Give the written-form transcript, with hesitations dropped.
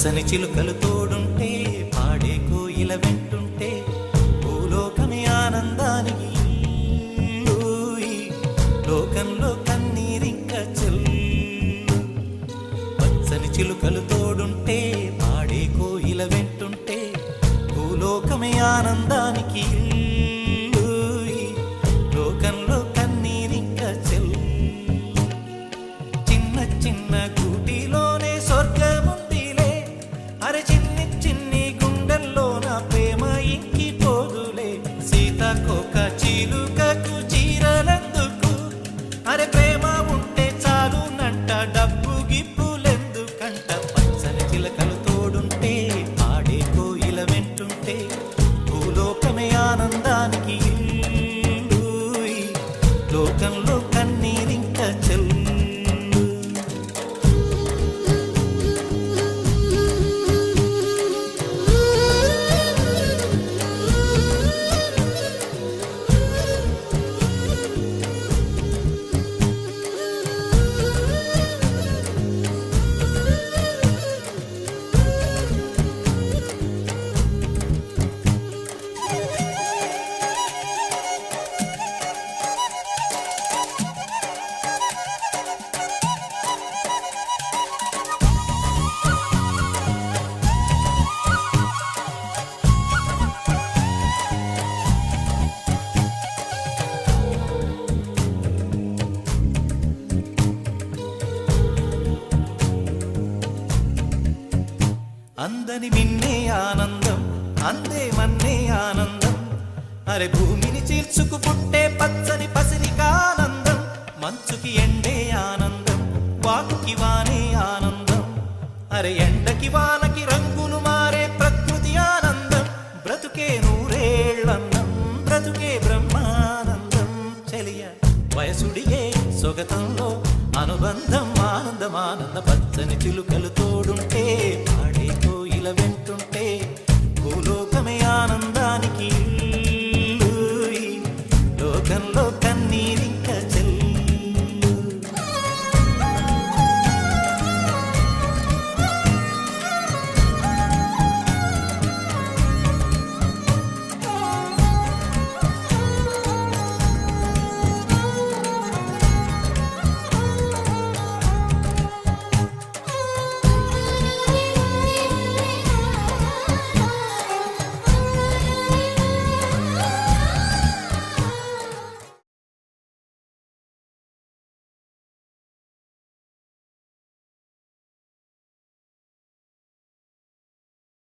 పచ్చని చిలుకలు తోడుంటే పాడే కోయిల వెంటుంటే భూలోకమే ఆనందానికి ఊయి, లోకంలో కన్నీరింక చెల్లు. పచ్చని చిలుకలు తోడుంటే పాడే కోయిల వెంటుంటే భూలోకమే ఆనందానికి ఊయి, లోకంలో కన్నీరింక చెల్లు. చిన్న చిన్న గూటిలోనే స్వర్గముందిలే, అరే చిన్ని చిన్ని గుండెల్లో నా ప్రేమ ఇంకిపోదులే. సీతాకోక చిలుకకు చీరలందుకు, అరే ప్రేమ ఉంటే చాలునంట, డబ్బు గిప్పులెందుకంట. పచ్చని చిలకలు తోడుంటే పాడే కోయిల వెంటుంటే భూలోకమే ఆనందానికి ఊయి, లోకంలో కన్నీరింక చెల్లు. అందని మిన్నే ఆనందం, అందే మన్నే ఆనందం, అరే భూమిని చీల్చుకు పుట్టే పచ్చని పసిరికానందం. మంచుకి ఎండే ఆనందం, వాకుకి వానే ఆనందం, అరే ఎండకి వానకి రంగులు మారే ప్రకృతి ఆనందం. బ్రతుకే నూరేళ్ళందం, బ్రతుకే బ్రహ్మానందం. చెలియ వయసుడిగే సొగతంలో అనుబంధం ఆనందమానంద. పచ్చని చిలుకలు తోడుంటే